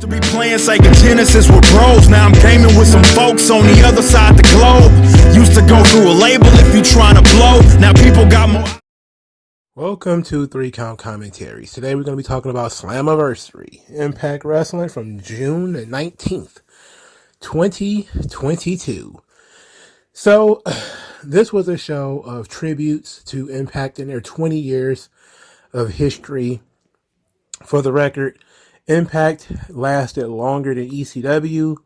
to be playing Sega Genesis with bros. Now I'm gaming with some folks on the other side the globe. Used to go through a label if you trying to blow. Now people got more. Welcome to 3 Count Commentaries. Today we're going to be talking about Slammiversary, Impact Wrestling from June 19th, 2022. So, this was a show of tributes to Impact in their 20 years of history. For the record, Impact lasted longer than ECW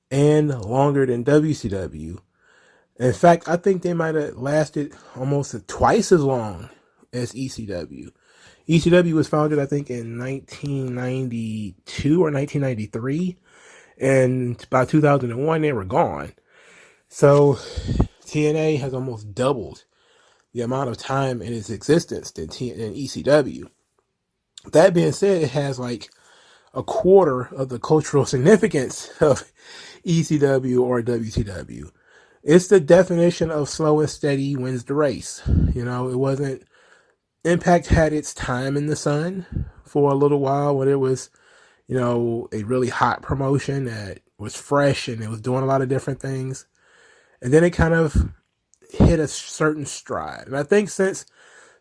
and longer than WCW. In fact, I think they might have lasted almost twice as long as ECW. ECW was founded, I think, in 1992 or 1993, and by 2001 they were gone. So TNA has almost doubled the amount of time in its existence than ECW. That being said, it has like a quarter of the cultural significance of ECW or WCW. It's the definition of slow and steady wins the race. You know, it wasn't. Impact had its time in the sun for a little while when it was, you know, a really hot promotion that was fresh and it was doing a lot of different things. And then it kind of hit a certain stride. And I think since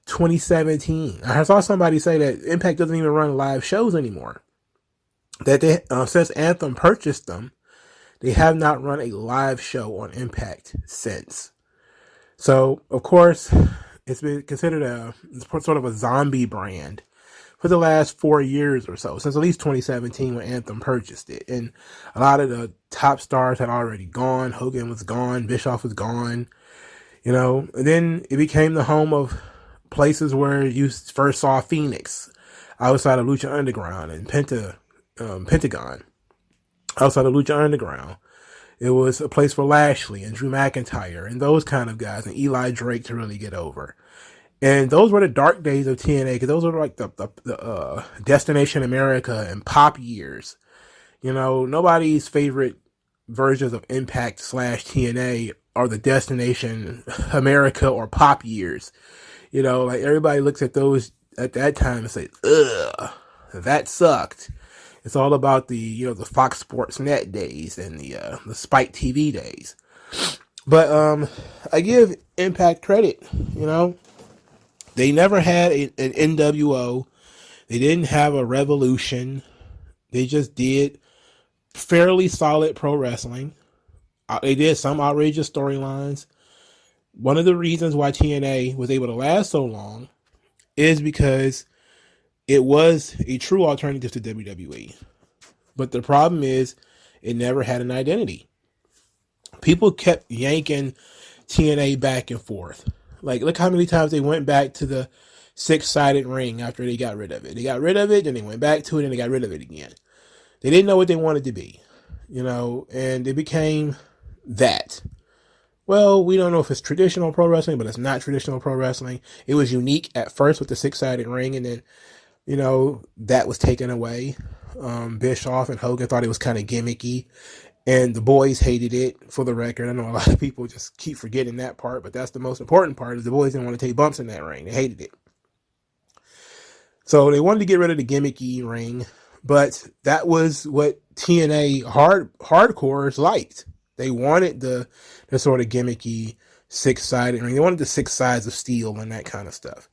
2017, I saw somebody say that Impact doesn't even run live shows anymore. That they, since Anthem purchased them, they have not run a live show on Impact since. So, of course, it's been considered sort of a zombie brand for the last 4 years or so, since at least 2017 when Anthem purchased it. And a lot of the top stars had already gone. Hogan was gone. Bischoff was gone. You know, and then it became the home of places where you first saw Phoenix outside of Lucha Underground and Pentagon outside of Lucha Underground. It was a place for Lashley and Drew McIntyre and those kind of guys and Eli Drake to really get over. And those were the dark days of TNA because those were like the Destination America and Pop years. You know, nobody's favorite versions of Impact / TNA are the Destination America or Pop years. You know, like everybody looks at those at that time and says, ugh, that sucked. It's all about the, you know, the Fox Sports Net days and the Spike TV days. But I give Impact credit, you know. They never had an NWO. They didn't have a Revolution. They just did fairly solid pro wrestling. They did some outrageous storylines. One of the reasons why TNA was able to last so long is because it was a true alternative to WWE. But the problem is it never had an identity. People kept yanking TNA back and forth. Like, look how many times they went back to the 6-sided ring after they got rid of it. They got rid of it, then they went back to it, and they got rid of it again. They didn't know what they wanted to be, you know, and it became that. Well, we don't know if it's traditional pro wrestling, but it's not traditional pro wrestling. It was unique at first with the 6-sided ring, and then, you know, that was taken away. Bischoff and Hogan thought it was kind of gimmicky, and the boys hated it, for the record. I know a lot of people just keep forgetting that part, but that's the most important part, is the boys didn't want to take bumps in that ring. They hated it. So they wanted to get rid of the gimmicky ring, but that was what TNA hardcores liked. They wanted the sort of gimmicky 6-sided ring. They wanted the 6 sides of steel and that kind of stuff.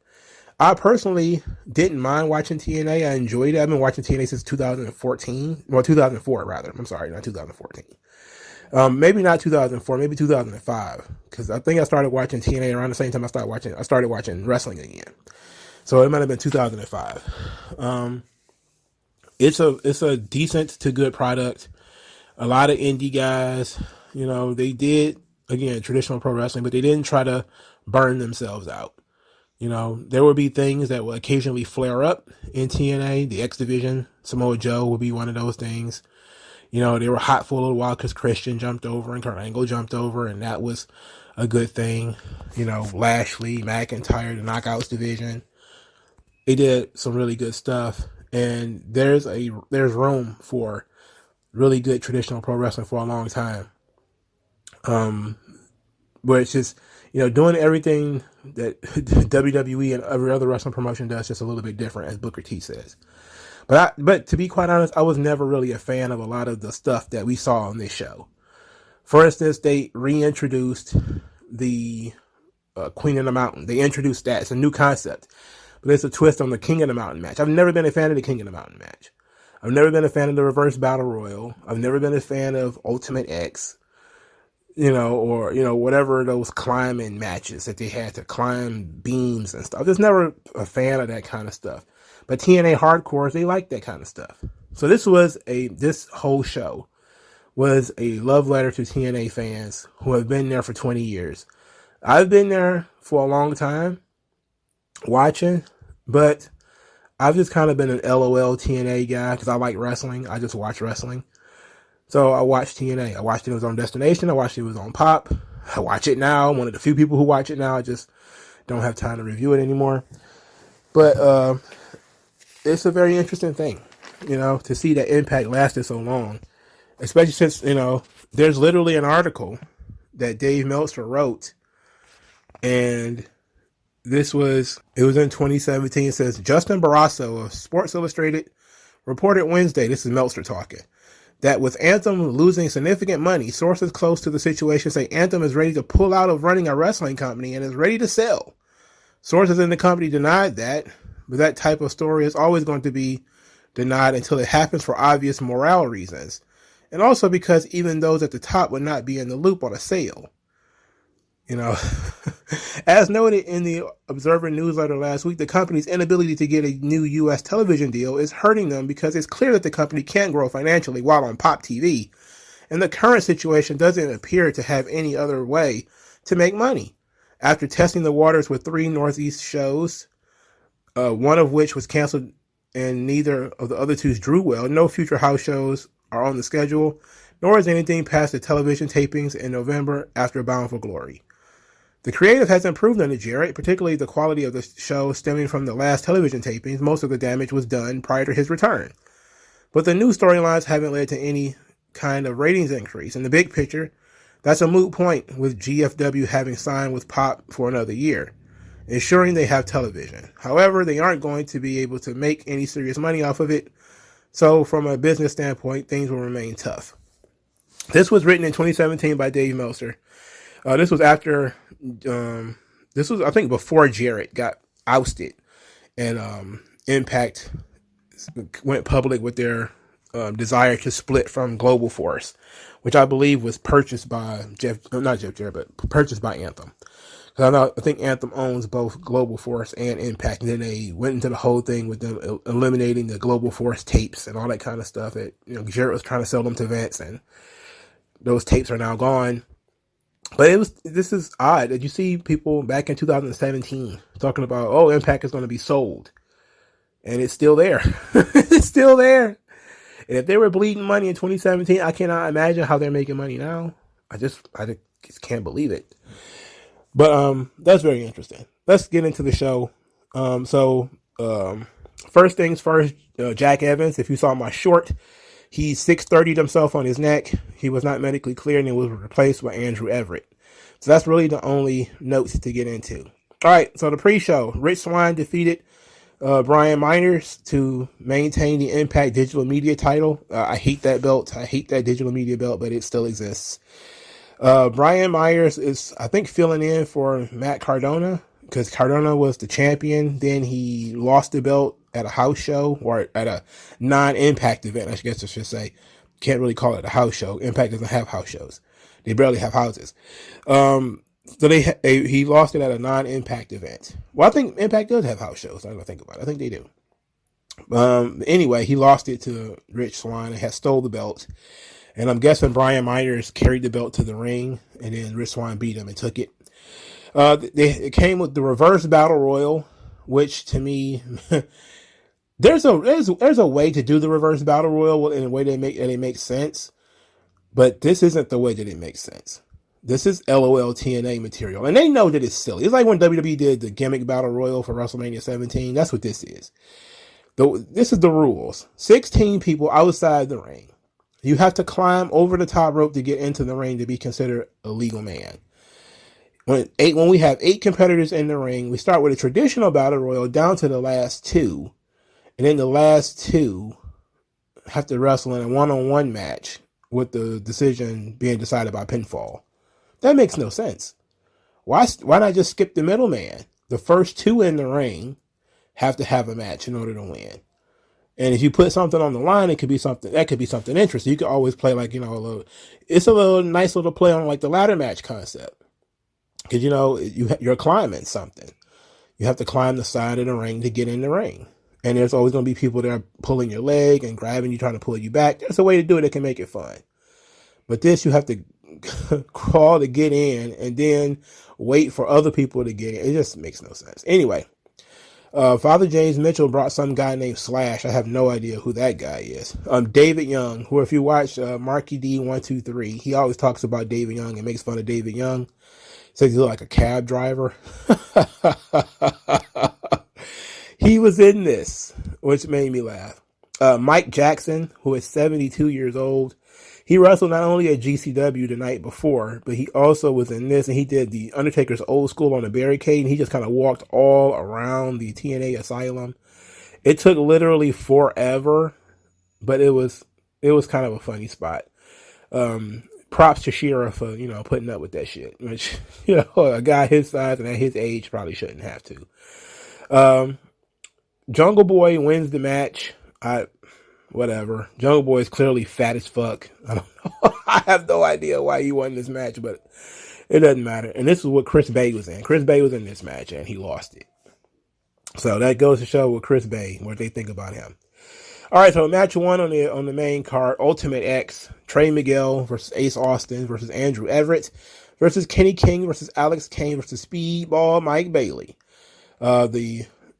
I personally didn't mind watching TNA. I enjoyed it. I've been watching TNA since 2014. Well, 2004, rather. I'm sorry, not 2014. Maybe not 2004, maybe 2005. Because I think I started watching TNA around the same time I started watching wrestling again. So it might have been 2005. It's a decent to good product. A lot of indie guys, you know, they did, again, traditional pro wrestling, but they didn't try to burn themselves out. You know, there would be things that will occasionally flare up in TNA. The X Division, Samoa Joe would be one of those things. You know, they were hot for a little while because Christian jumped over and Kurt Angle jumped over, and that was a good thing. You know, Lashley, McIntyre, the Knockouts division. They did some really good stuff, and there's room for really good traditional pro wrestling for a long time. Where it's just, you know, doing everything that WWE and every other wrestling promotion does, just a little bit different, as Booker T says. But to be quite honest, I was never really a fan of a lot of the stuff that we saw on this show. For instance, they reintroduced the Queen of the Mountain. They introduced that. It's a new concept, but it's a twist on the King of the Mountain match. I've never been a fan of the King of the Mountain match. I've never been a fan of the Reverse Battle Royal. I've never been a fan of Ultimate X, or, whatever those climbing matches that they had to climb beams and stuff. I'm just never a fan of that kind of stuff. But TNA hardcores, they like that kind of stuff. So this whole show was a love letter to TNA fans who have been there for 20 years. I've been there for a long time watching, but I've just kind of been an LOL TNA guy because I like wrestling. I just watch wrestling. So I watched TNA. I watched it was on Destination. I watched it was on Pop. I watch it now. I'm one of the few people who watch it now. I just don't have time to review it anymore. But it's a very interesting thing, to see that Impact lasted so long. Especially since, there's literally an article that Dave Meltzer wrote. And it was in 2017. It says, Justin Barrasso of Sports Illustrated reported Wednesday, this is Meltzer talking, that with Anthem losing significant money, sources close to the situation say Anthem is ready to pull out of running a wrestling company and is ready to sell. Sources in the company denied that, but that type of story is always going to be denied until it happens for obvious morale reasons. And also because even those at the top would not be in the loop on a sale. As noted in the Observer newsletter last week, the company's inability to get a new U.S. television deal is hurting them because it's clear that the company can't grow financially while on Pop TV. And the current situation doesn't appear to have any other way to make money. After testing the waters with 3 Northeast shows, one of which was canceled and neither of the other 2's drew well, no future house shows are on the schedule, nor is anything past the television tapings in November after Bound for Glory. The creative has improved under Jarrett, particularly the quality of the show stemming from the last television tapings. Most of the damage was done prior to his return. But the new storylines haven't led to any kind of ratings increase. In the big picture, that's a moot point with GFW having signed with Pop for another year, ensuring they have television. However, they aren't going to be able to make any serious money off of it. So from a business standpoint, things will remain tough. This was written in 2017 by Dave Meltzer. This was after, I think, before Jarrett got ousted and Impact went public with their desire to split from Global Force, which I believe was purchased by purchased by Anthem. I think Anthem owns both Global Force and Impact, and then they went into the whole thing with them eliminating the Global Force tapes and all that kind of stuff. Jarrett was trying to sell them to Vince, and those tapes are now gone. But this is odd that you see people back in 2017 talking about, oh, Impact is going to be sold. And it's still there. It's still there. And if they were bleeding money in 2017, I cannot imagine how they're making money now. I just can't believe it. But that's very interesting. Let's get into the show. First things first, Jack Evans, if you saw my short, he 630'd himself on his neck. He was not medically cleared and was replaced by Andrew Everett. So that's really the only notes to get into. All right, so the pre-show. Rich Swann defeated Brian Myers to maintain the Impact Digital Media title. I hate that belt. I hate that Digital Media belt, but it still exists. Brian Myers is, I think, filling in for Matt Cardona because Cardona was the champion. Then he lost the belt at a house show or at a non-Impact event, I guess I should say. Can't really call it a house show. Impact doesn't have house shows. They barely have houses. So he lost it at a non-Impact event. Well, I think Impact does have house shows. I don't think about it. I think they do. Anyway, he lost it to Rich Swann and had stole the belt. And I'm guessing Brian Myers carried the belt to the ring, and then Rich Swann beat him and took it. It came with the reverse battle royal, which to me, there's a way to do the reverse battle royal in a way that it makes sense, but this isn't the way that it makes sense. This is LOL TNA material, and they know that it's silly. It's like when WWE did the gimmick battle royal for WrestleMania 17. That's what this is. This is the rules. 16 people outside the ring. You have to climb over the top rope to get into the ring to be considered a legal man. When we have 8 competitors in the ring, we start with a traditional battle royal down to the last 2. and then the last two have to wrestle in a one-on-one match with the decision being decided by pinfall. That makes no sense. Why not just skip the middleman? The first two in the ring have to have a match in order to win. And if you put something on the line, it could be something interesting. You could always play like, it's a little nice little play on like the ladder match concept. Because, you're climbing something. You have to climb the side of the ring to get in the ring. And there's always going to be people there pulling your leg and grabbing you, trying to pull you back. There's a way to do it that can make it fun. But this, you have to crawl to get in and then wait for other people to get in. It just makes no sense. Anyway, Father James Mitchell brought some guy named Slash. I have no idea who that guy is. David Young, who if you watch Marky D123, he always talks about David Young and makes fun of David Young. Says he looked like a cab driver. He was in this, which made me laugh. Mike Jackson, who is 72 years old, he wrestled not only at GCW the night before, but he also was in this, and he did the Undertaker's Old School on the barricade, and he just kind of walked all around the TNA Asylum. It took literally forever, but it was kind of a funny spot. Props to Shira for, putting up with that shit, which, a guy his size and at his age probably shouldn't have to. Jungle Boy wins the match. Whatever. Jungle Boy is clearly fat as fuck. I don't know. I have no idea why he won this match, but it doesn't matter. And this is what Chris Bay was in. Chris Bay was in this match, and he lost it. So that goes to show with Chris Bay, what they think about him. All right, so match one on the main card, Ultimate X, Trey Miguel versus Ace Austin versus Andrew Everett versus Kenny King versus Alex Kane versus Speedball Mike Bailey.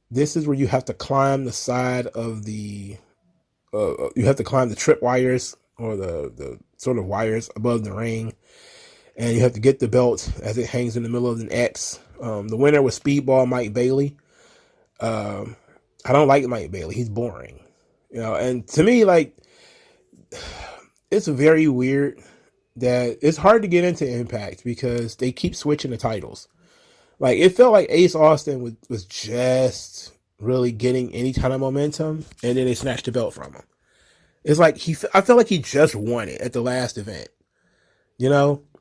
This is where you have to climb the side of the you have to climb the trip wires or the sort of wires above the ring, and you have to get the belt as it hangs in the middle of an X. The winner was Speedball Mike Bailey. I don't like Mike Bailey. He's boring. And to me, like, it's very weird that it's hard to get into Impact because they keep switching the titles. Like, it felt like Ace Austin was just really getting any kind of momentum, and then they snatched the belt from him. It's like I felt like he just won it at the last event.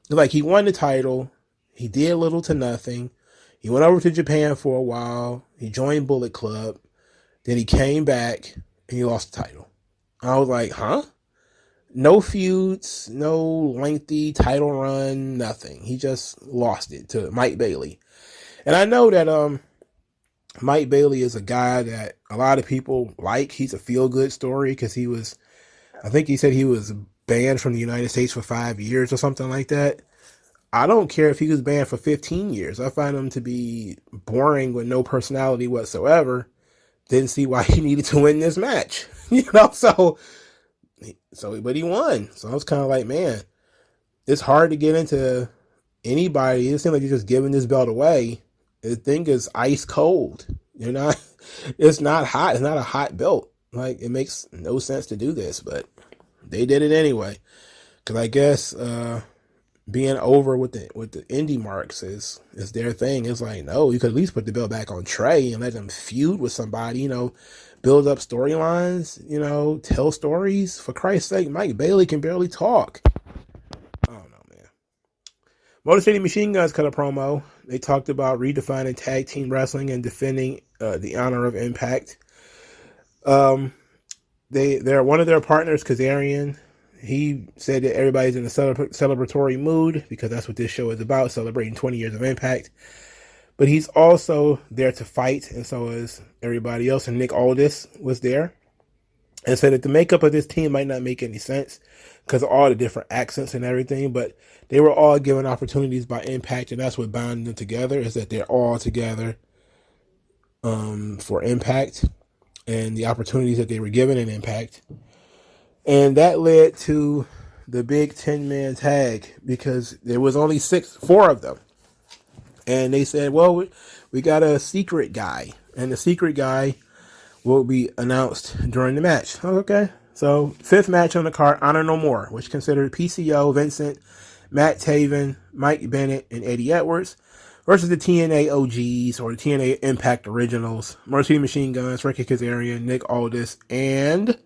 Like he won the title, he did little to nothing. He went over to Japan for a while. He joined Bullet Club. Then he came back and he lost the title. I was like, huh? No feuds, no lengthy title run, nothing. He just lost it to Mike Bailey. And I know that Mike Bailey is a guy that a lot of people like. He's a feel-good story because I think he said he was banned from the United States for 5 years or something like that. I don't care if he was banned for 15 years. I find him to be boring with no personality whatsoever. Didn't see why he needed to win this match. So but he won. So I was kind of like, man, it's hard to get into anybody. It seems like you're just giving this belt away. The thing is ice cold. It's not hot. It's not a hot belt. Like, it makes no sense to do this, but they did it anyway. Cause I guess, being over with the indie marks is their thing. It's like, no, you could at least put the belt back on Trey and let them feud with somebody, build up storylines, tell stories. For Christ's sake, Mike Bailey can barely talk. I don't know, man. Motor City Machine Guns cut a promo. They talked about redefining tag team wrestling and defending the honor of Impact. They're one of their partners, Kazarian. He said that everybody's in a celebratory mood because that's what this show is about, celebrating 20 years of Impact. But he's also there to fight, and so is everybody else. And Nick Aldis was there and said that the makeup of this team might not make any sense because of all the different accents and everything, but they were all given opportunities by Impact, and that's what bound them together, is that they're all together for Impact and the opportunities that they were given in Impact. And that led to the big 10-man tag because there was only 4 of them. And they said, well, we got a secret guy. And the secret guy will be announced during the match. Okay. So 5th match on the card, Honor No More, which considered PCO, Vincent, Matt Taven, Mike Bennett, and Eddie Edwards versus the TNA OGs or the TNA Impact Originals. Mercy Machine Guns, Ricky Kazarian, Nick Aldis, and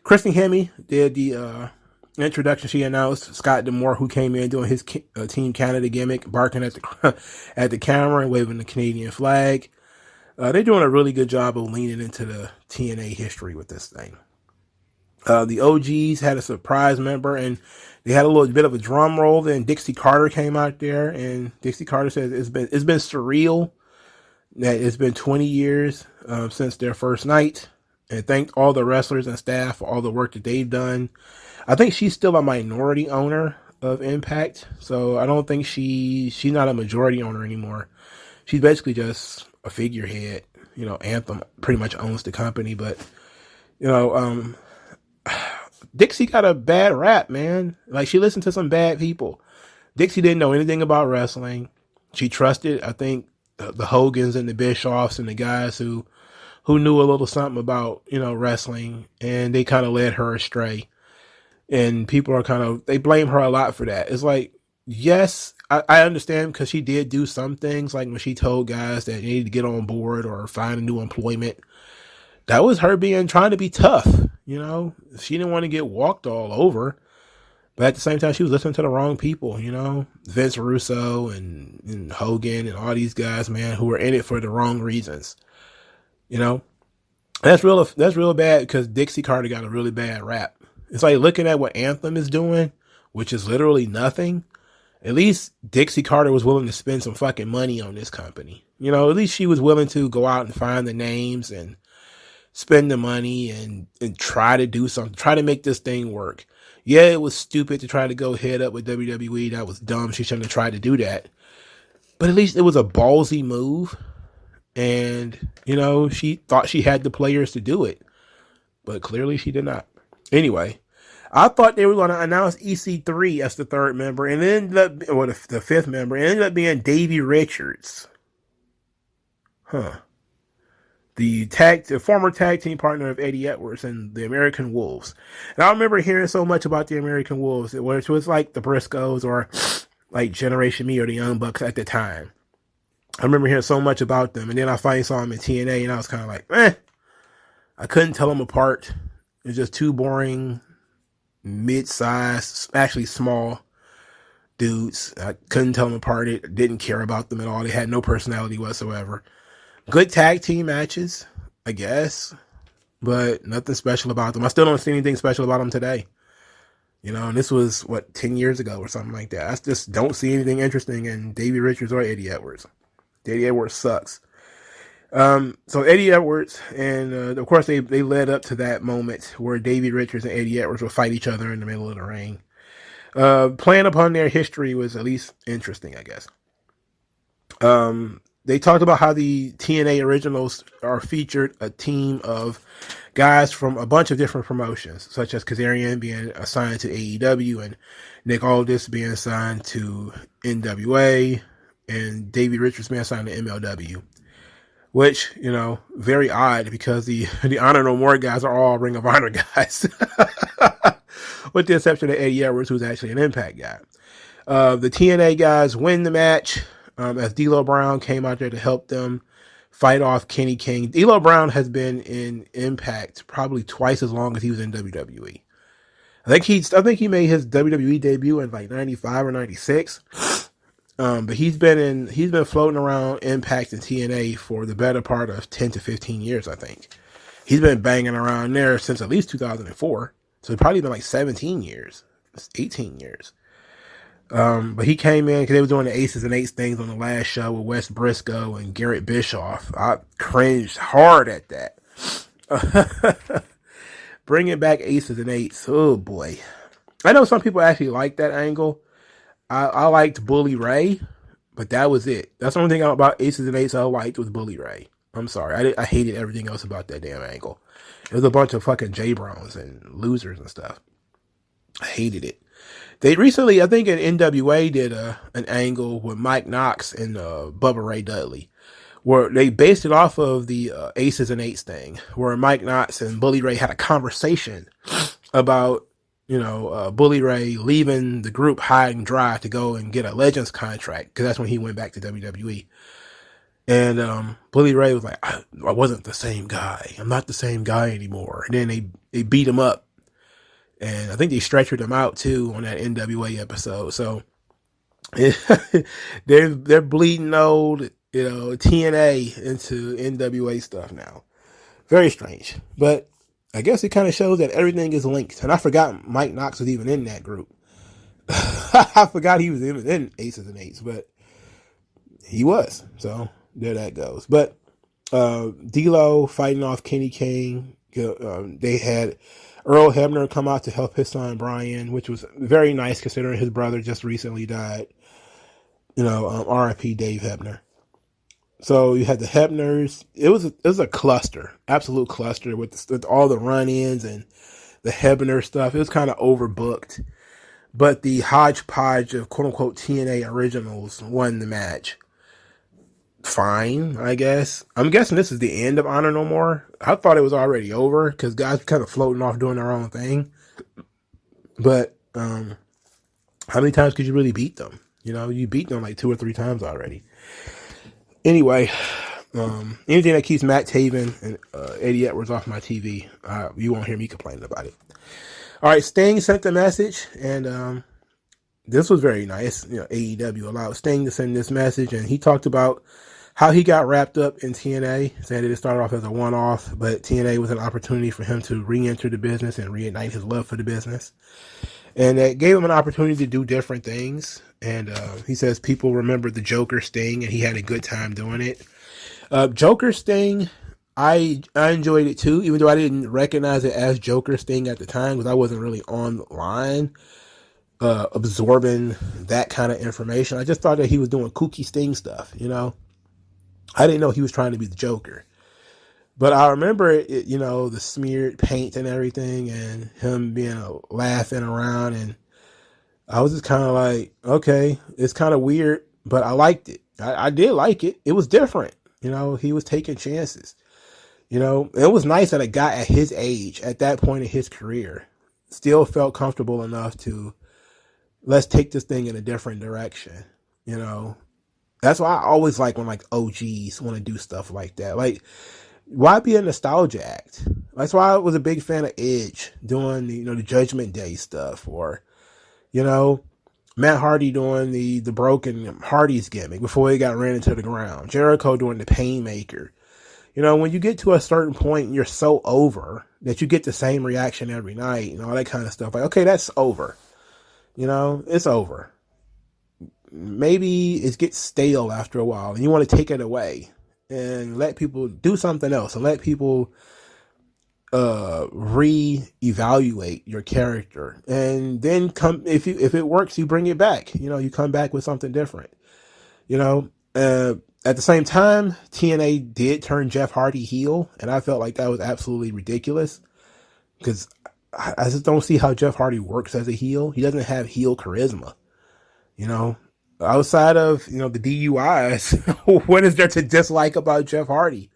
Kristen Hemme did the introduction. She announced Scott D'Amore, who came in doing his Team Canada gimmick, barking at the at the camera and waving the Canadian flag. They're doing a really good job of leaning into the TNA history with this thing. The OGs had a surprise member, and they had a little bit of a drum roll. Then Dixie Carter came out there, and Dixie Carter says it's been surreal that it's been 20 years since their first night, and thanked all the wrestlers and staff for all the work that they've done. I think she's still a minority owner of Impact, so I don't think she's not a majority owner anymore. She's basically just a figurehead. You know, Anthem pretty much owns the company, but you know, Dixie got a bad rap, man. Like, she listened to some bad people. Dixie didn't know anything about wrestling. She trusted, I think, the Hogans and the Bischoffs and the guys who knew a little something about, you know, wrestling, and they kind of led her astray. And people are they blame her a lot for that. It's like, yes, I understand, because she did do some things, like when she told guys that they needed to get on board or find a new employment. That was her trying to be tough, you know. She didn't want to get walked all over. But at the same time, she was listening to the wrong people, you know. Vince Russo and Hogan and all these guys, man, who were in it for the wrong reasons. You know. That's real bad, because Dixie Carter got a really bad rap. It's like looking at what Anthem is doing, which is literally nothing. At least Dixie Carter was willing to spend some fucking money on this company. You know, at least she was willing to go out and find the names and spend the money and try to do something, try to make this thing work. Yeah, it was stupid to try to go head up with WWE. That was dumb. She shouldn't have tried to do that. But at least it was a ballsy move. And, you know, she thought she had the players to do it. But clearly she did not. Anyway, I thought they were going to announce EC3 as the third member, and then the fifth member, and it ended up being Davey Richards. The former tag team partner of Eddie Edwards and the American Wolves. And I remember hearing so much about the American Wolves, which was like the Briscoes or like Generation Me or the Young Bucks at the time. I remember hearing so much about them, and then I finally saw them in TNA, and I was kind of like, I couldn't tell them apart. It was just two boring, mid-sized, actually small dudes. I couldn't tell them apart. I didn't care about them at all. They had no personality whatsoever. Good tag team matches, I guess, but nothing special about them. I still don't see anything special about them today. You know, and this was, 10 years ago or something like that. I just don't see anything interesting in Davey Richards or Eddie Edwards. Eddie Edwards sucks. So Eddie Edwards, and of course they led up to that moment where Davey Richards and Eddie Edwards would fight each other in the middle of the ring. Playing upon their history was at least interesting, I guess. They talked about how the TNA originals are featured a team of guys from a bunch of different promotions, such as Kazarian being assigned to AEW and Nick Aldis being assigned to NWA and Davey Richards being assigned to MLW. Which, you know, very odd, because the Honor No More guys are all Ring of Honor guys. With the exception of Eddie Edwards, who's actually an Impact guy. The TNA guys win the match. As D'Lo Brown came out there to help them fight off Kenny King. D'Lo Brown has been in Impact probably twice as long as he was in WWE. I think he made his WWE debut in like 95 or 96. But he's been floating around Impact and TNA for the better part of 10 to 15 years, I think. He's been banging around there since at least 2004. So it's probably been like 17 years. It's 18 years. But he came in because they were doing the Aces and Eights things on the last show with Wes Briscoe and Garrett Bischoff. I cringed hard at that. Bringing back Aces and Eights. Oh boy. I know some people actually like that angle. I liked Bully Ray, but that was it. That's the only thing about Aces and Eights I liked was Bully Ray. I'm sorry. I hated everything else about that damn angle. It was a bunch of fucking J-Browns and losers and stuff. I hated it. They recently, I think in NWA, did an angle with Mike Knox and Bubba Ray Dudley, where they based it off of the Aces and Eights thing, where Mike Knox and Bully Ray had a conversation about, Bully Ray leaving the group high and dry to go and get a Legends contract, because that's when he went back to WWE. And Bully Ray was like, I wasn't the same guy. I'm not the same guy anymore. And then they beat him up. And I think they stretchered him out too on that NWA episode. So they're bleeding old, TNA into NWA stuff now. Very strange. But I guess it kind of shows that everything is linked. And I forgot Mike Knox was even in that group. I forgot he was even in Aces and Eights, but he was. So there that goes. But D'Lo fighting off Kenny King. They had Earl Hebner come out to help his son Brian, which was very nice considering his brother just recently died. R.I.P. Dave Hebner. So you had the Hebners. It was a cluster, absolute cluster with all the run-ins and the Hebner stuff. It was kind of overbooked, but the hodgepodge of quote unquote TNA originals won the match. Fine, I guess. I'm guessing this is the end of Honor No More. I thought it was already over because guys were kind of floating off doing their own thing. But how many times could you really beat them? You beat them like 2 or 3 times already. Anyway, anything that keeps Matt Taven and Eddie Edwards off my TV, you won't hear me complaining about it. All right, Sting sent the message, and this was very nice. AEW allowed Sting to send this message, and he talked about how he got wrapped up in TNA, saying that it started off as a one-off, but TNA was an opportunity for him to re-enter the business and reignite his love for the business. And it gave him an opportunity to do different things. And he says people remember the Joker Sting, and he had a good time doing it. Joker Sting, I enjoyed it too, even though I didn't recognize it as Joker Sting at the time, because I wasn't really online absorbing that kind of information. I just thought that he was doing kooky Sting stuff, I didn't know he was trying to be the Joker. But I remember it, the smeared paint and everything, and him being laughing around, and I was just kind of like, okay, it's kind of weird, but I liked it. I did like it. It was different. He was taking chances. It was nice that a guy at his age, at that point in his career, still felt comfortable enough to, let's take this thing in a different direction. That's why I always like when OGs want to do stuff like that. Like, why be a nostalgia act? That's why I was a big fan of Edge doing the Judgment Day stuff, or Matt Hardy doing the broken Hardy's gimmick before he got ran into the ground. Jericho doing the Painmaker. When you get to a certain point and you're so over that you get the same reaction every night and all that kind of stuff. Like, okay, that's over. It's over. Maybe it gets stale after a while and you want to take it away and let people do something else and let people reevaluate your character, and then if it works, you bring it back. You come back with something different. At the same time, TNA did turn Jeff Hardy heel, and I felt like that was absolutely ridiculous because I just don't see how Jeff Hardy works as a heel. He doesn't have heel charisma. Outside of the DUIs, what is there to dislike about Jeff Hardy?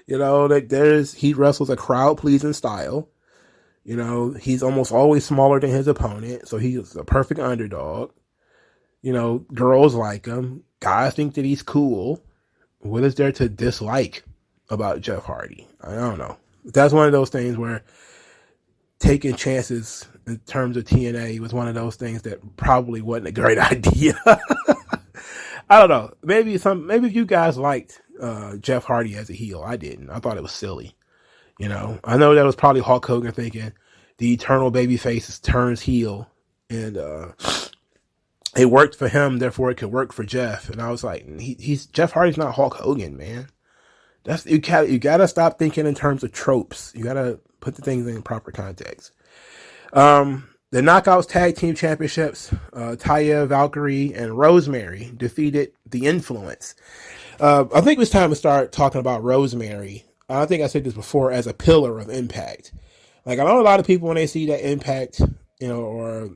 That he wrestles a crowd pleasing style. He's almost always smaller than his opponent, so he's a perfect underdog. Girls like him. Guys think that he's cool. What is there to dislike about Jeff Hardy? I don't know. That's one of those things where taking chances in terms of TNA was one of those things that probably wasn't a great idea. I don't know. Maybe if you guys liked Jeff Hardy as a heel. I didn't. I thought it was silly. I know that was probably Hulk Hogan thinking the eternal babyface turns heel, and it worked for him, therefore it could work for Jeff. And I was like, he's Jeff Hardy's not Hulk Hogan, man. You gotta stop thinking in terms of tropes. You gotta put the things in proper context. The Knockouts Tag Team Championships, Taya, Valkyrie, and Rosemary defeated The Influence. I think it was time to start talking about Rosemary. I think I said this before, as a pillar of Impact. Like, I know a lot of people when they see that Impact, or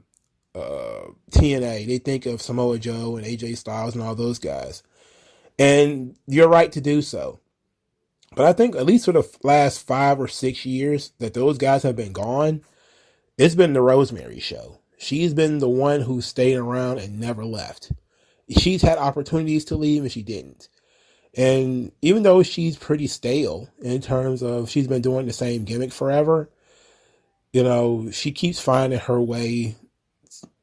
TNA, they think of Samoa Joe and AJ Styles and all those guys. And you're right to do so. But I think at least for the last 5 or 6 years that those guys have been gone, it's been the Rosemary show. She's been the one who stayed around and never left. She's had opportunities to leave and she didn't. And even though she's pretty stale in terms of she's been doing the same gimmick forever, she keeps finding her way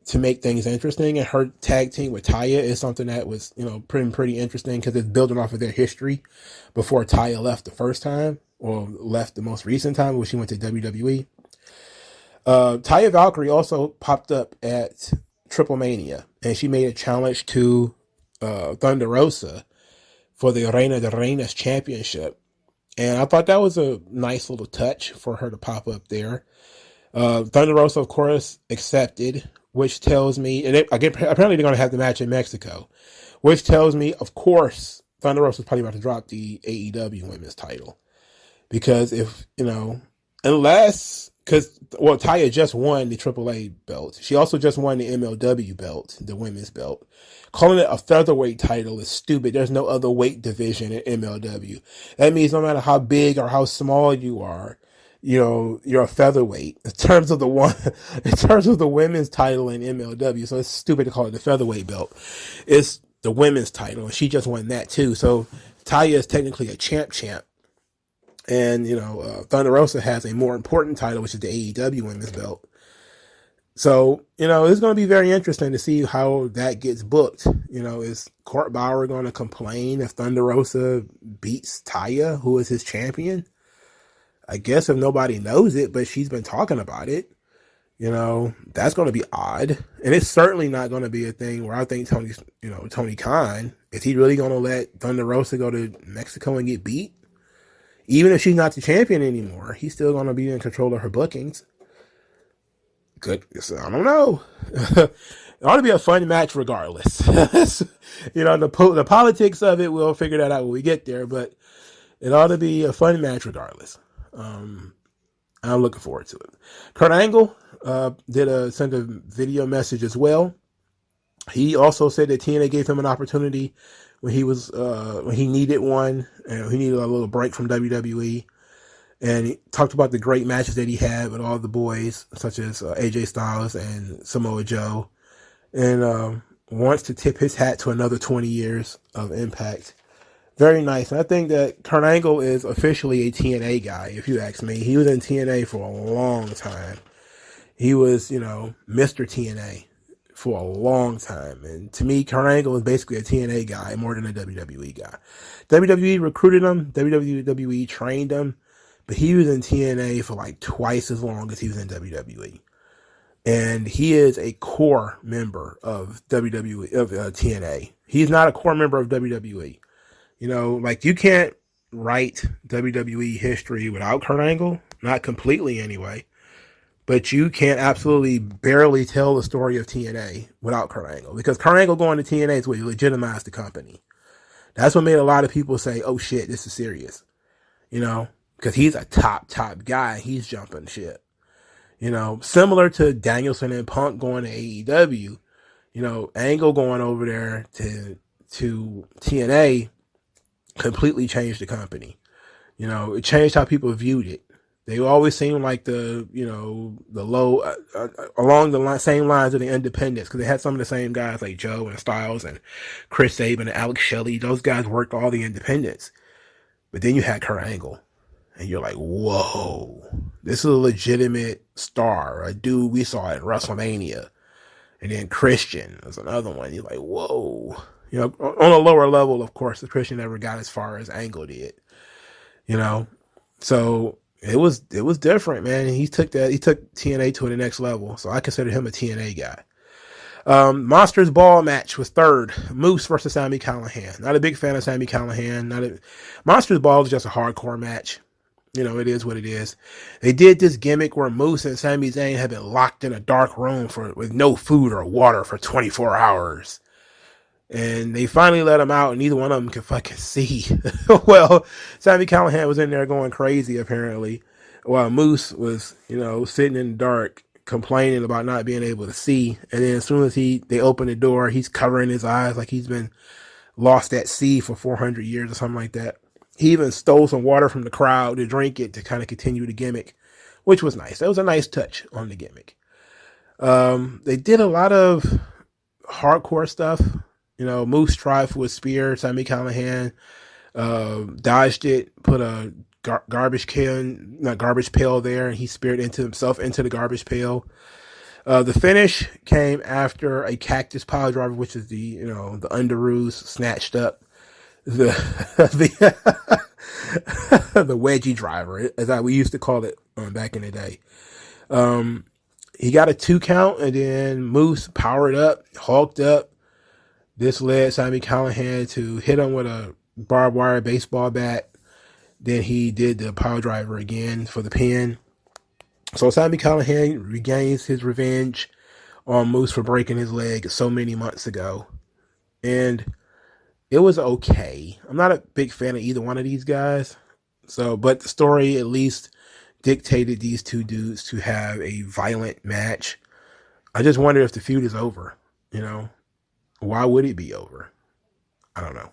to make things interesting. And her tag team with Taya is something that was, pretty interesting because it's building off of their history before Taya left the first time or left the most recent time when she went to WWE. Taya Valkyrie also popped up at Triple Mania and she made a challenge to Thunder Rosa for the Reina de Reinas championship. And I thought that was a nice little touch for her to pop up there. Thunder Rosa, of course, accepted, which tells me, and apparently they're going to have the match in Mexico, which tells me, of course, Thunder Rosa is probably about to drop the AEW women's title. Because Taya just won the AAA belt. She also just won the MLW belt, the women's belt. Calling it a featherweight title is stupid. There's no other weight division in MLW. That means no matter how big or how small you are, you're a featherweight in terms of the women's title in MLW. So it's stupid to call it the featherweight belt. It's the women's title, and she just won that too. So Taya is technically a champ. And, Thunder Rosa has a more important title, which is the AEW women's belt. So, it's going to be very interesting to see how that gets booked. Is Court Bauer going to complain if Thunder Rosa beats Taya, who is his champion? I guess if nobody knows it, but she's been talking about it, that's going to be odd. And it's certainly not going to be a thing where I think Tony Khan, is he really going to let Thunder Rosa go to Mexico and get beat? Even if she's not the champion anymore, he's still going to be in control of her bookings. Good. I don't know. It ought to be a fun match regardless. The politics of it, we'll figure that out when we get there, but it ought to be a fun match regardless. I'm looking forward to it. Kurt Angle sent a video message as well. He also said that TNA gave him an opportunity when he needed one, and he needed a little break from WWE. And he talked about the great matches that he had with all the boys, such as AJ Styles and Samoa Joe, and wants to tip his hat to another 20 years of Impact. Very nice. And I think that Kurt Angle is officially a TNA guy, if you ask me. He was in TNA for a long time. He was, Mr. TNA for a long time. And to me, Kurt Angle is basically a TNA guy more than a WWE guy. WWE recruited him. WWE trained him. But he was in TNA for like twice as long as he was in WWE. And he is a core member of TNA. He's not a core member of WWE. You can't write WWE history without Kurt Angle. Not completely anyway. But you can absolutely barely tell the story of TNA without Kurt Angle. Because Kurt Angle going to TNA is what legitimized the company. That's what made a lot of people say, oh shit, this is serious. Because he's a top guy. He's jumping shit. Similar to Danielson and Punk going to AEW. Angle going over there to TNA completely changed the company. It changed how people viewed it. They always seemed like the low, along the same lines of the independents, because they had some of the same guys like Joe and Styles and Chris Sabin and Alex Shelley. Those guys worked all the independents. But then you had Kurt Angle. And you're like, whoa, this is a legitimate star, a dude we saw at WrestleMania. And then Christian was another one. You're like, whoa. On a lower level, of course, the Christian never got as far as Angle did. So it was different, man. He took TNA to the next level. So I consider him a TNA guy. Monsters Ball match was third. Moose versus Sami Callihan. Not a big fan of Sami Callihan. Monsters Ball is just a hardcore match. It is what it is. They did this gimmick where Moose and Sami Zayn have been locked in a dark room with no food or water for 24 hours. And they finally let them out, and neither one of them can fucking see. Well, Sami Callihan was in there going crazy, apparently, while Moose was, sitting in the dark, complaining about not being able to see. And then as soon as they open the door, he's covering his eyes like he's been lost at sea for 400 years or something like that. He even stole some water from the crowd to drink it to kind of continue the gimmick which was nice. That was a nice touch on the gimmick. They did a lot of hardcore stuff. Moose tried for a spear. Sami Callihan dodged it, put a garbage pail there, and he speared himself into the garbage pail. The finish came after a cactus pile driver, which is the underoos snatched up the the wedgie driver, as we used to call it back in the day. He got a 2 count, and then Moose powered up, hulked up. This led Sami Callihan to hit him with a barbed wire baseball bat. Then he did the power driver again for the pin. So Sami Callihan regains his revenge on Moose for breaking his leg so many months ago. And it was okay. I'm not a big fan of either one of these guys. But the story at least dictated these two dudes to have a violent match. I just wonder if the feud is over. Why would it be over? I don't know.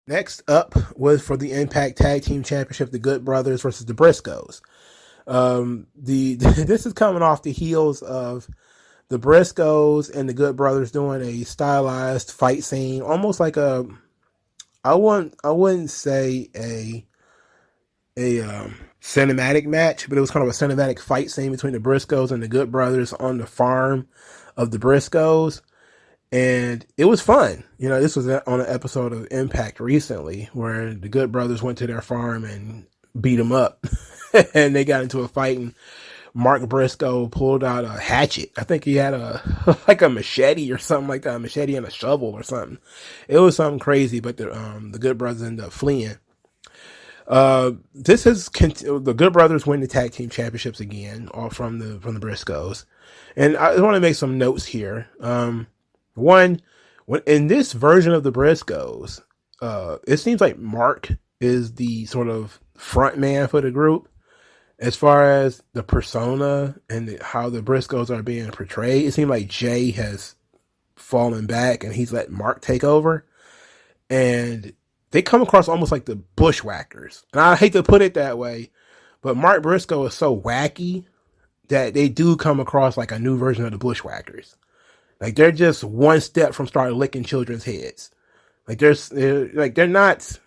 Next up was for the Impact Tag Team Championship, the Good Brothers versus the Briscoes. This is coming off the heels of the Briscoes and the Good Brothers doing a stylized fight scene, almost like I wouldn't say a cinematic match, but it was kind of a cinematic fight scene between the Briscoes and the Good Brothers on the farm of the Briscoes. And it was fun. This was on an episode of Impact recently where the Good Brothers went to their farm and beat them up. And they got into a fight, and Mark Briscoe pulled out a hatchet. I think he had a machete or something like that, a machete and a shovel or something. It was something crazy, but the Good Brothers ended up fleeing. The Good Brothers win the tag team championships again, all from the Briscoes. And I want to make some notes here. One, in this version of the Briscoes, it seems like Mark is the sort of front man for the group. As far as the persona and how the Briscoes are being portrayed, it seems like Jay has fallen back and he's let Mark take over. And they come across almost like the Bushwhackers. And I hate to put it that way, but Mark Briscoe is so wacky that they do come across like a new version of the Bushwhackers. Like they're just one step from starting licking children's heads. Like they're not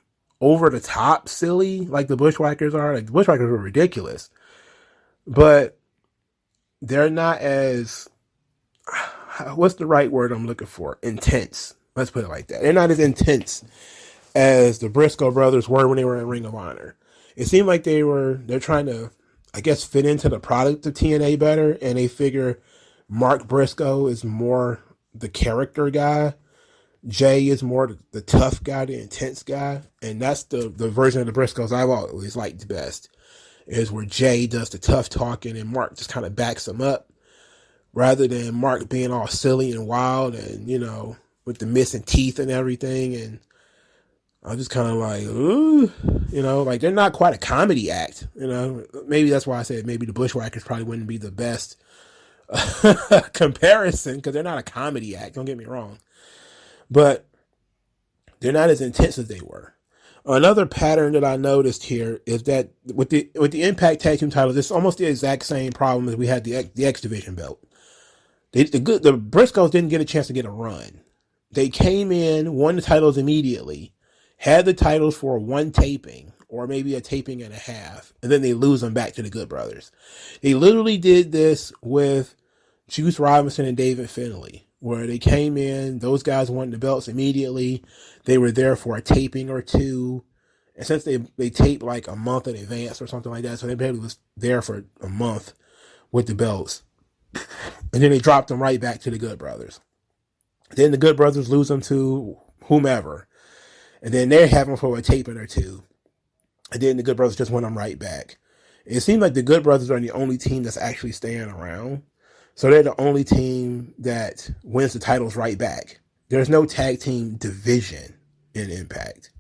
over the top silly like the Bushwhackers are. Like the Bushwhackers are ridiculous, but they're not as, what's the right word I'm looking for? Intense. Let's put it like that. They're not as intense as the Briscoe brothers were when they were in Ring of Honor. It seemed like they're trying to, I guess, fit into the product of TNA better, and they figure Mark Briscoe is more the character guy. Jay is more the tough guy, the intense guy. And that's the version of the Briscoes I've always liked best, is where Jay does the tough talking and Mark just kind of backs him up, rather than Mark being all silly and wild and, with the missing teeth and everything. And I'm just kind of like, ooh, like they're not quite a comedy act. Maybe that's why I said maybe the Bushwhackers probably wouldn't be the best comparison, because they're not a comedy act. Don't get me wrong. But they're not as intense as they were. Another pattern that I noticed here is that with the Impact Tag Team titles, it's almost the exact same problem as we had the X Division belt. The Briscoes didn't get a chance to get a run. They came in, won the titles immediately, had the titles for one taping, or maybe a taping and a half, and then they lose them back to the Good Brothers. They literally did this with Juice Robinson and David Finlay, where they came in, those guys won the belts immediately. They were there for a taping or two. And since they taped like a month in advance or something like that, so they basically was there for a month with the belts. And then they dropped them right back to the Good Brothers. Then the Good Brothers lose them to whomever. And then they have them for a taping or two. And then the Good Brothers just win them right back. It seems like the Good Brothers are the only team that's actually staying around. So they're the only team that wins the titles right back. There's no tag team division in Impact,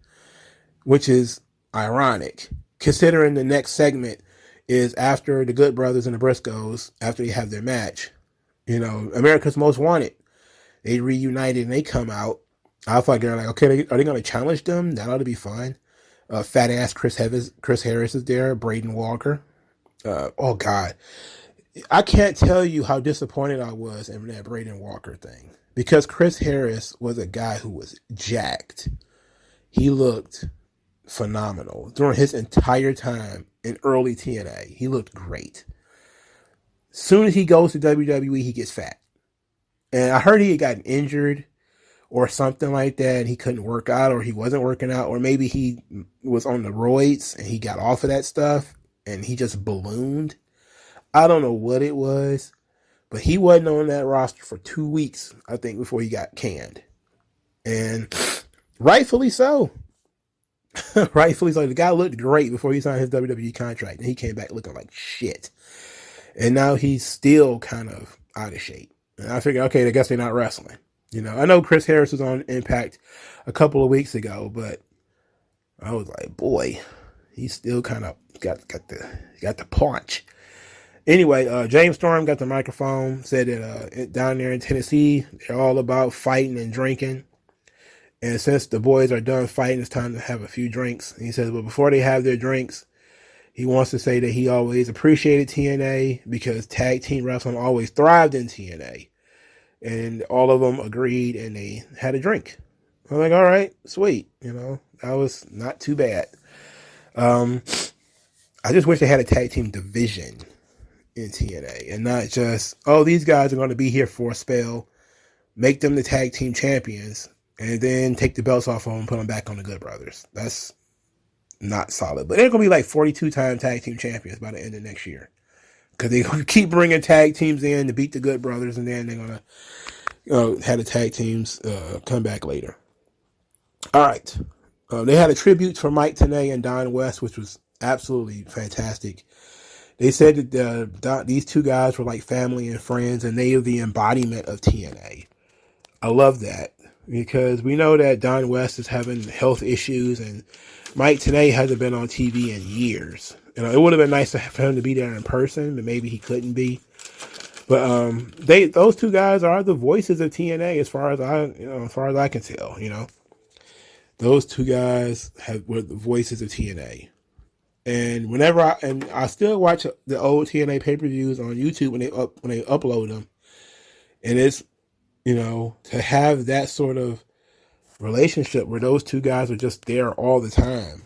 which is ironic, considering the next segment is after the Good Brothers and the Briscoes, after they have their match. America's Most Wanted. They reunited and they come out. I thought they're like, okay, are they going to challenge them? That ought to be fun. Fat ass Chris Harris is there. Braden Walker. Oh God, I can't tell you how disappointed I was in that Braden Walker thing, because Chris Harris was a guy who was jacked. He looked phenomenal during his entire time in early TNA. He looked great. Soon as he goes to WWE, he gets fat. And I heard he had gotten injured or something like that. He couldn't work out, or he wasn't working out, or maybe he was on the roids and he got off of that stuff and he just ballooned. I don't know what it was, but he wasn't on that roster for 2 weeks, I think, before he got canned. And rightfully so. Rightfully so. The guy looked great before he signed his WWE contract, and he came back looking like shit. And now he's still kind of out of shape. And I figured, okay, I guess they're not wrestling. You know, I know Chris Harris was on Impact a couple of weeks ago, but I was like, boy, he's still kind of got the punch. Anyway, James Storm got the microphone, said that down there in Tennessee, they're all about fighting and drinking. And since the boys are done fighting, it's time to have a few drinks. And he says, but before they have their drinks, he wants to say that he always appreciated TNA because tag team wrestling always thrived in TNA. And all of them agreed, and they had a drink. I'm like, all right, sweet. You know, that was not too bad. I just wish they had a tag team division in TNA and not just, oh, these guys are going to be here for a spell, make them the tag team champions, and then take the belts off of them and put them back on the Good Brothers. That's not solid. But they're going to be like 42-time tag team champions by the end of next year, because they're going to keep bringing tag teams in to beat the Good Brothers, and then they're going to have the tag teams come back later. All right. They had a tribute for Mike Tenay and Don West, which was absolutely fantastic. They said that these two guys were like family and friends, and they are the embodiment of TNA. I love that, because we know that Don West is having health issues, and Mike Tenay hasn't been on TV in years. You know, it would have been nice for him to be there in person, but maybe he couldn't be. But those two guys are the voices of TNA, as far as I can tell. You know, those two guys were the voices of TNA. And whenever I still watch the old TNA pay-per-views on YouTube when they upload them, and it's, you know, to have that sort of relationship where those two guys are just there all the time,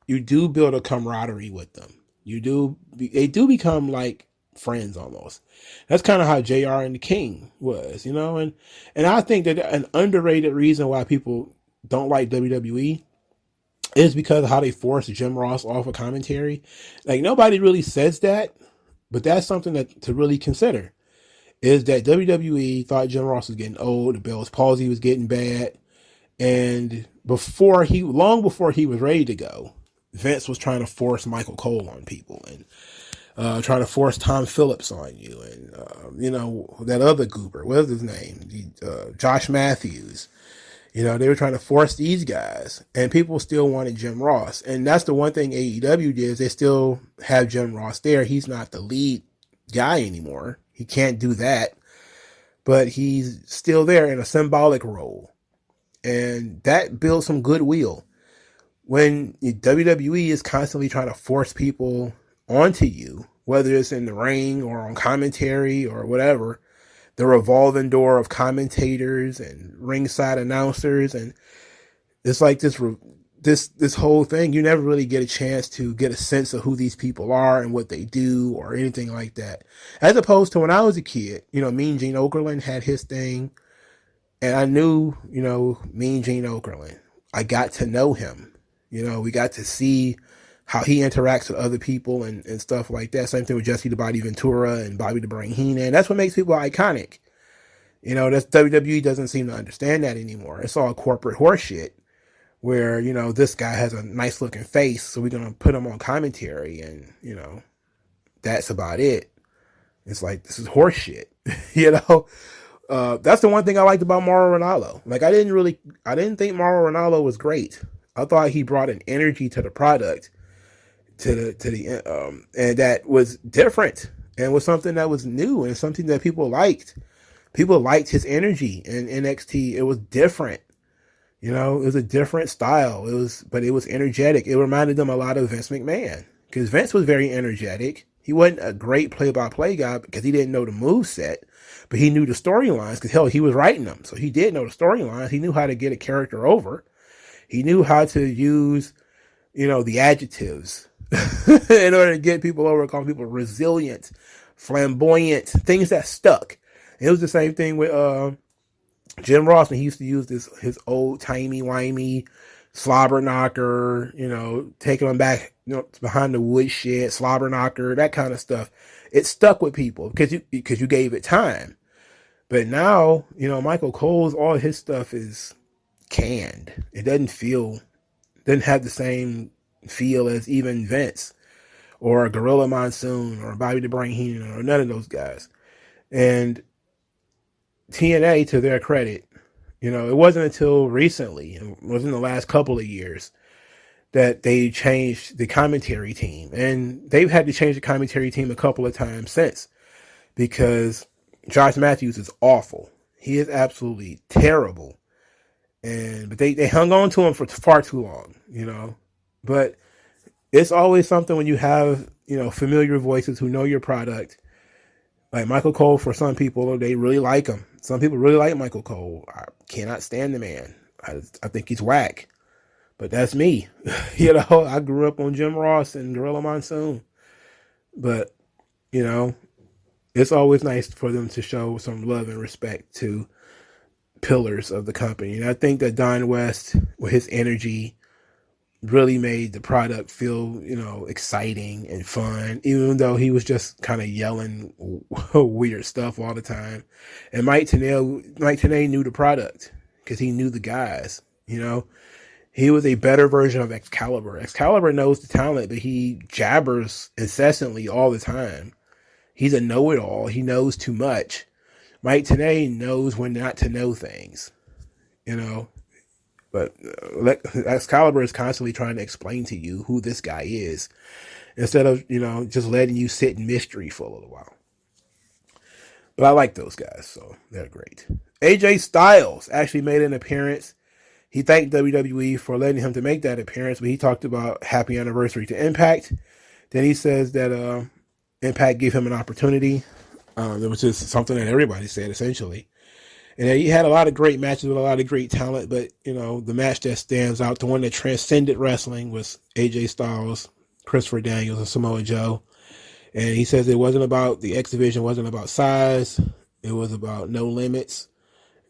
you do build a camaraderie with them. They do become like friends almost. That's kind of how JR and the King was, you know, and I think that an underrated reason why people don't like WWE is because of how they forced Jim Ross off of commentary. Like, nobody really says that, but that's something to really consider, is that WWE thought Jim Ross was getting old, the Bell's palsy was getting bad, and long before he was ready to go, Vince was trying to force Michael Cole on people, and trying to force Tom Phillips on you, and you know, that other goober, what's his name, Josh Matthews. You know, they were trying to force these guys, and people still wanted Jim Ross. And that's the one thing AEW did, is they still have Jim Ross there. He's not the lead guy anymore. He can't do that, but he's still there in a symbolic role. And that builds some goodwill. When WWE is constantly trying to force people onto you, whether it's in the ring or on commentary or whatever, the revolving door of commentators and ringside announcers, and it's like this whole thing, you never really get a chance to get a sense of who these people are and what they do or anything like that. As opposed to when I was a kid, you know, Mean Gene Okerlund had his thing, and I knew, you know, Mean Gene Okerlund. I got to know him. You know, we got to see how he interacts with other people and stuff like that. Same thing with Jesse the Body Ventura and Bobby the Brain Heenan. That's what makes people iconic. You know, that's WWE doesn't seem to understand that anymore. It's all corporate horseshit where, you know, this guy has a nice looking face, so we're going to put him on commentary, and, you know, that's about it. It's like, this is horseshit, you know? That's the one thing I liked about Mauro Ranallo. Like, I didn't think Mauro Ranallo was great. I thought he brought an energy to the product, and that was different, and was something that was new, and something that people liked. People liked his energy in NXT. It was different. You know, it was a different style. But it was energetic. It reminded them a lot of Vince McMahon. because Vince was very energetic. He wasn't a great play-by-play guy because he didn't know the move set, but he knew the storylines because, hell, he was writing them. So he did know the storylines. He knew how to get a character over. He knew how to use, the adjectives in order to get people over, call people resilient, flamboyant, things that stuck. And it was the same thing with Jim Ross when he used to use his old timey-wimey slobber knocker, taking them back, behind the woodshed, slobber knocker, that kind of stuff. It stuck with people because you gave it time. But now, Michael Cole's, all his stuff is canned. It doesn't have the same feel as even Vince or Gorilla Monsoon or Bobby the Brain Heenan or none of those guys. And TNA, to their credit, it wasn't until recently, it wasn't the last couple of years, that they changed the commentary team. And they've had to change the commentary team a couple of times since, because Josh Matthews is awful. He is absolutely terrible. But they hung on to him for far too long, But it's always something when you have, familiar voices who know your product. Like Michael Cole, for some people, they really like him. Some people really like Michael Cole. I cannot stand the man. I think he's whack. But that's me. I grew up on Jim Ross and Gorilla Monsoon. But, it's always nice for them to show some love and respect to pillars of the company. And I think that Don West, with his energy, really made the product feel, exciting and fun, even though he was just kind of yelling weird stuff all the time. And Mike Tenay knew the product because he knew the guys, He was a better version of Excalibur. Excalibur knows the talent, but he jabbers incessantly all the time. He's a know-it-all. He knows too much. Mike Tenay knows when not to know things, But Excalibur is constantly trying to explain to you who this guy is, instead of, just letting you sit in mystery for a little while. But I like those guys, so they're great. AJ Styles actually made an appearance. He thanked WWE for letting him to make that appearance, but he talked about happy anniversary to Impact. Then he says that Impact gave him an opportunity, which is something that everybody said, essentially. And he had a lot of great matches with a lot of great talent, but, the match that stands out, the one that transcended wrestling, was AJ Styles, Christopher Daniels, and Samoa Joe. And he says it wasn't about, the X Division wasn't about size. It was about no limits,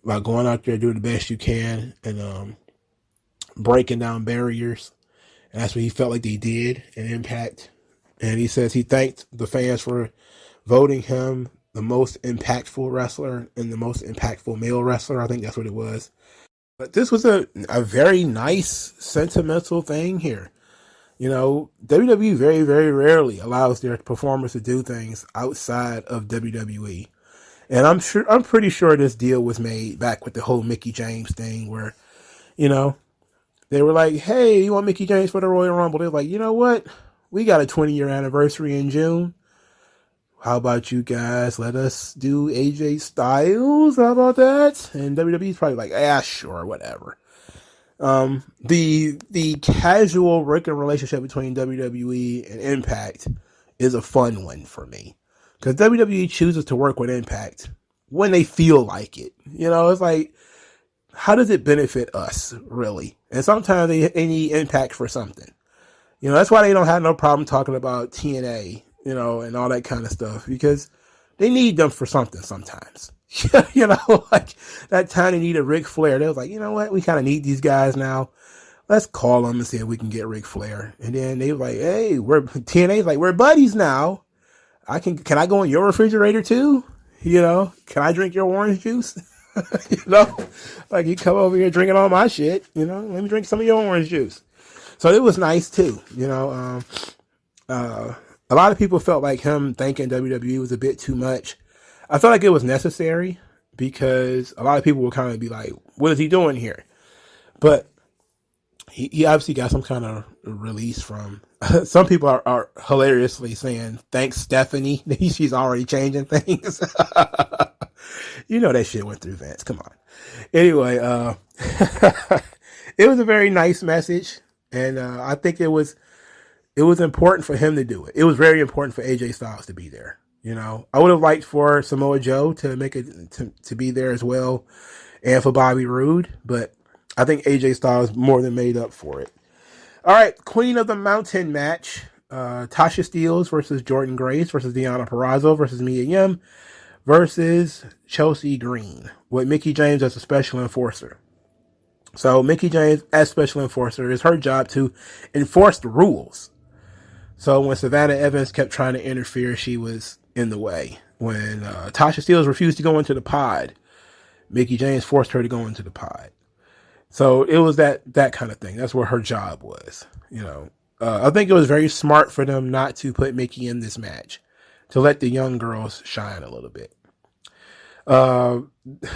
about going out there, doing the best you can, and breaking down barriers. And that's what he felt like they did in Impact. And he says he thanked the fans for voting him the most impactful wrestler and the most impactful male wrestler. I think that's what it was. But this was a very nice, sentimental thing here. WWE very, very rarely allows their performers to do things outside of WWE. And I'm pretty sure this deal was made back with the whole Mickie James thing where, they were like, hey, you want Mickie James for the Royal Rumble? They were like, you know what? We got a 20-year anniversary in June. How about you guys let us do AJ Styles? How about that? And WWE's probably like, sure, whatever. The casual working relationship between WWE and Impact is a fun one for me. Because WWE chooses to work with Impact when they feel like it. It's like, how does it benefit us, really? And sometimes they need Impact for something. That's why they don't have no problem talking about TNA, and all that kind of stuff, because they need them for something sometimes. Like that time they needed Ric Flair. They was like, you know what? We kind of need these guys now. Let's call them and see if we can get Ric Flair. And then they were like, hey, TNA's like, we're buddies now. Can I go in your refrigerator too? Can I drink your orange juice? Like you come over here drinking all my shit, let me drink some of your orange juice. So it was nice too, a lot of people felt like him thanking WWE was a bit too much. I felt like it was necessary because a lot of people would kind of be like, what is he doing here? But he obviously got some kind of release from, some people are hilariously saying, thanks Stephanie. She's already changing things. That shit went through Vince. Come on. Anyway, it was a very nice message. And I think it was it was important for him to do it. It was very important for AJ Styles to be there. I would have liked for Samoa Joe to make it to be there as well, and for Bobby Roode, but I think AJ Styles more than made up for it. All right, Queen of the Mountain match. Tasha Steelz versus Jordynne Grace versus Deonna Purrazzo versus Mia Yim versus Chelsea Green with Mickie James as a special enforcer. So Mickie James as special enforcer is her job to enforce the rules. So when Savannah Evans kept trying to interfere, she was in the way. When Tasha Steelz refused to go into the pod, Mickie James forced her to go into the pod. So it was that kind of thing. That's what her job was. I think it was very smart for them not to put Mickie in this match, to let the young girls shine a little bit.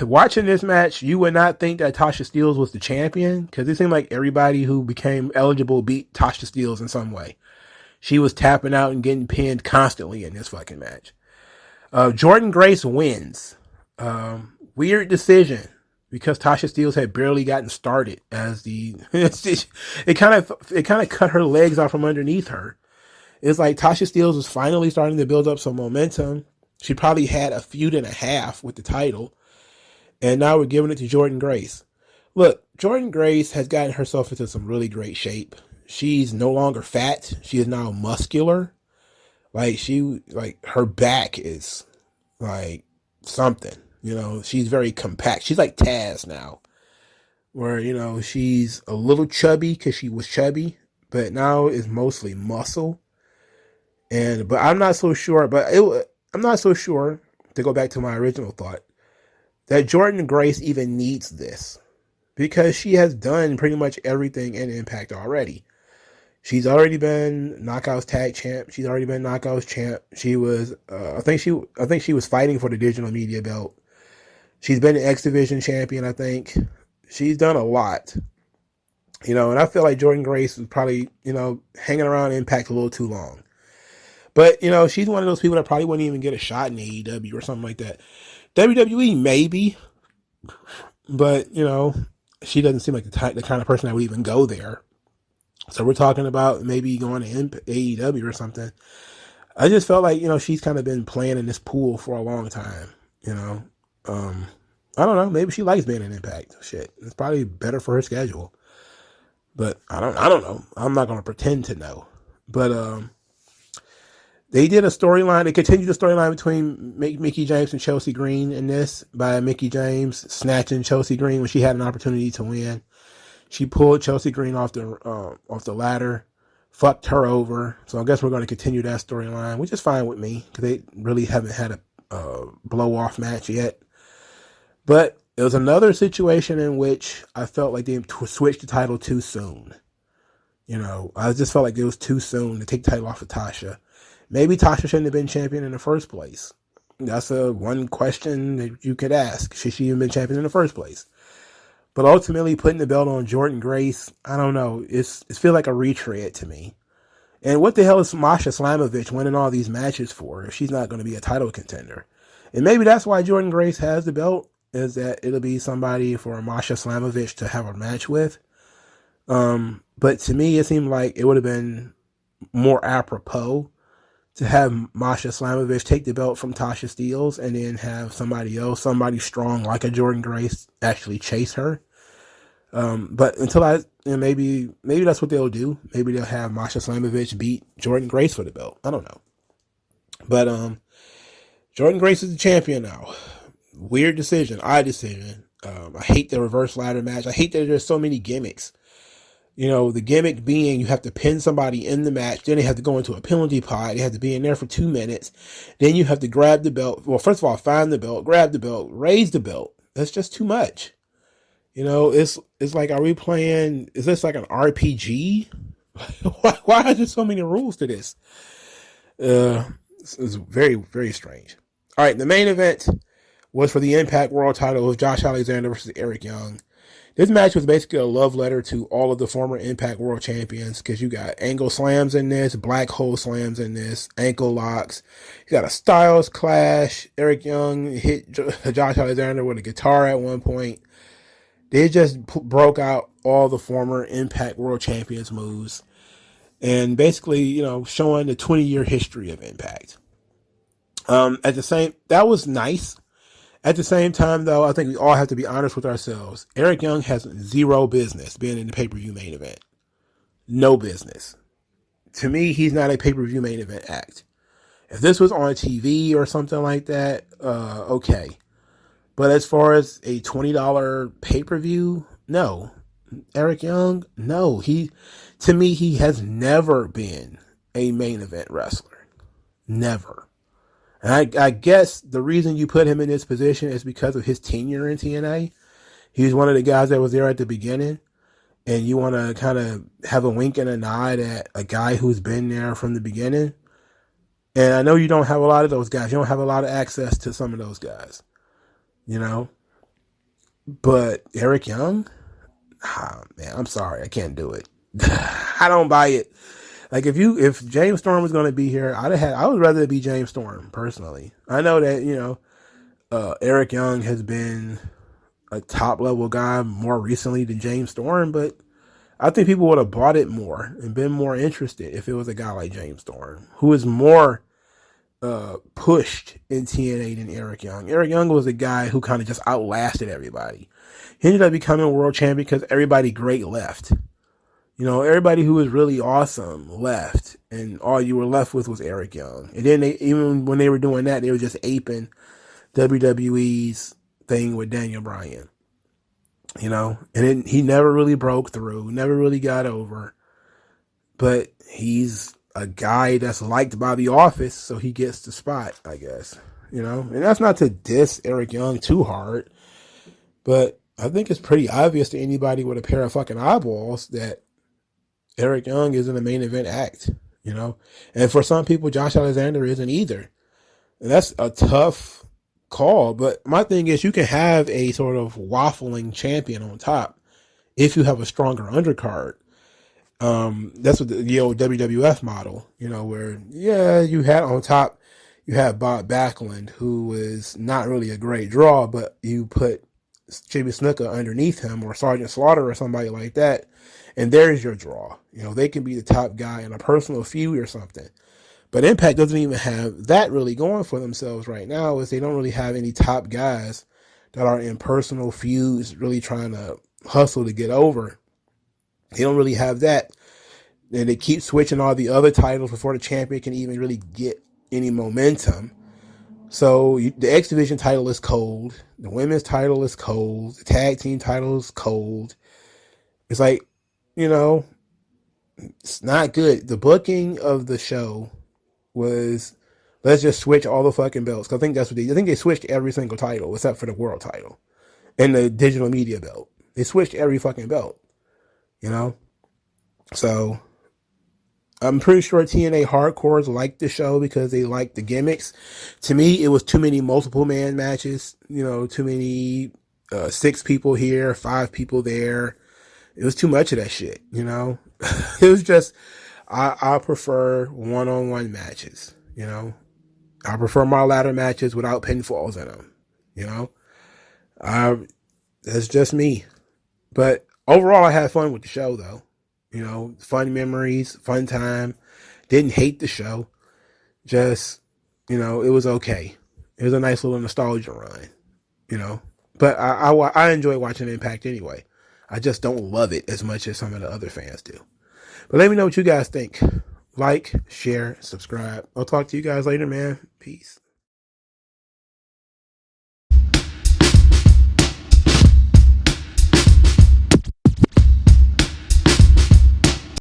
Watching this match, you would not think that Tasha Steelz was the champion, because it seemed like everybody who became eligible beat Tasha Steelz in some way. She was tapping out and getting pinned constantly in this fucking match. Jordynne Grace wins. Weird decision, because Tasha Steelz had barely gotten started as it kind of cut her legs off from underneath her. It's like Tasha Steelz was finally starting to build up some momentum. She probably had a feud and a half with the title, and now we're giving it to Jordynne Grace. Look, Jordynne Grace has gotten herself into some really great shape. She's no longer fat. She is now muscular. Her back is like something. She's very compact. She's like Taz now, where, she's a little chubby because she was chubby, but now is mostly muscle. But I'm not so sure, to go back to my original thought, that Jordynne Grace even needs this, because she has done pretty much everything in Impact already. She's already been Knockouts Tag Champ. She's already been Knockouts Champ. She was, I think she was fighting for the Digital Media Belt. She's been the X Division Champion, I think. She's done a lot. And I feel like Jordynne Grace was probably, hanging around Impact a little too long. But, she's one of those people that probably wouldn't even get a shot in AEW or something like that. WWE, maybe. But, she doesn't seem like the kind of person that would even go there. So we're talking about maybe going to AEW or something. I just felt like, she's kind of been playing in this pool for a long time, I don't know. Maybe she likes being in Impact. Shit. It's probably better for her schedule. But I don't know. I'm not going to pretend to know. But they did a storyline. They continued the storyline between Mickie James and Chelsea Green in this, by Mickie James snatching Chelsea Green when she had an opportunity to win. She pulled Chelsea Green off the ladder, fucked her over. So I guess we're going to continue that storyline, which is fine with me, because they really haven't had a blow-off match yet. But it was another situation in which I felt like they switched the title too soon. I just felt like it was too soon to take the title off of Tasha. Maybe Tasha shouldn't have been champion in the first place. That's one question that you could ask. Should she even been champion in the first place? But ultimately, putting the belt on Jordynne Grace, I don't know. It feels like a retread to me. And what the hell is Masha Slamovich winning all these matches for if she's not going to be a title contender? And maybe that's why Jordynne Grace has the belt, is that it'll be somebody for Masha Slamovich to have a match with. But to me, it seemed like it would have been more apropos to have Masha Slamovich take the belt from Tasha Steelz and then have somebody else, somebody strong like a Jordynne Grace, actually chase her. But until maybe that's what they'll do. Maybe they'll have Masha Slamovich beat Jordynne Grace for the belt. I don't know. But Jordynne Grace is the champion now. Weird decision, odd decision. I hate the reverse ladder match. I hate that there's so many gimmicks. The gimmick being you have to pin somebody in the match, then they have to go into a penalty pod, they have to be in there for 2 minutes, then you have to grab the belt. Well, first of all, find the belt, grab the belt, raise the belt. That's just too much. It's like, are we playing, is this like an RPG? Why are there so many rules to this? It's very, very strange. All right, the main event was for the Impact World title of Josh Alexander versus Eric Young. This match was basically a love letter to all of the former Impact World Champions, because you got angle slams in this, black hole slams in this, ankle locks. You got a Styles clash. Eric Young hit Josh Alexander with a guitar at one point. They just broke out all the former Impact World Champions moves. and basically, showing the 20-year history of Impact. That was nice. At the same time, though, I think we all have to be honest with ourselves. Eric Young has zero business being in the pay-per-view main event. No business. To me, he's not a pay-per-view main event act. If this was on TV or something like that, okay. But as far as a $20 pay-per-view, no. Eric Young, no. To me, he has never been a main event wrestler. Never. And I guess the reason you put him in this position is because of his tenure in TNA. He was one of the guys that was there at the beginning. And you want to kind of have a wink and a nod at a guy who's been there from the beginning. And I know you don't have a lot of those guys. You don't have a lot of access to some of those guys. But Eric Young, man, I'm sorry. I can't do it. I don't buy it. Like if James Storm was going to be here, I would rather it be James Storm personally. I know that, Eric Young has been a top level guy more recently than James Storm, but I think people would have bought it more and been more interested if it was a guy like James Storm, who is more pushed in TNA than Eric Young. Eric Young was a guy who kind of just outlasted everybody. He ended up becoming world champion because everybody great left. Everybody who was really awesome left, and all you were left with was Eric Young. And then even when they were doing that, they were just aping WWE's thing with Daniel Bryan. And then he never really broke through, never really got over. But he's a guy that's liked by the office, so he gets the spot, I guess. And that's not to diss Eric Young too hard, but I think it's pretty obvious to anybody with a pair of fucking eyeballs that Eric Young isn't a main event act, And for some people, Josh Alexander isn't either. And that's a tough call. But my thing is, you can have a sort of waffling champion on top if you have a stronger undercard. That's what the old WWF model, where, you had on top, you had Bob Backlund, who was not really a great draw, but you put Jimmy Snuka underneath him or Sergeant Slaughter or somebody like that, and there's your draw. They can be the top guy in a personal feud or something. But Impact doesn't even have that really going for themselves right now, is they don't really have any top guys that are in personal feuds really trying to hustle to get over. They don't really have that. And they keep switching all the other titles before the champion can even really get any momentum. So the X Division title is cold. The women's title is cold. The tag team title is cold. It's like, it's not good. The booking of the show was, let's just switch all the fucking belts. Cause I think that's what I think they switched every single title except for the world title and the digital media belt. They switched every fucking belt, So I'm pretty sure TNA hardcores liked the show because they liked the gimmicks. To me, it was too many multiple man matches, too many 6 people here, 5 people there. It was too much of that shit, It was just, I prefer one-on-one matches, I prefer my ladder matches without pinfalls in them, That's just me. But overall, I had fun with the show, though. Fun memories, fun time. Didn't hate the show. Just, it was okay. It was a nice little nostalgia run, But I enjoy watching Impact anyway. I just don't love it as much as some of the other fans do. But let me know what you guys think. Like, share, subscribe. I'll talk to you guys later, man. Peace.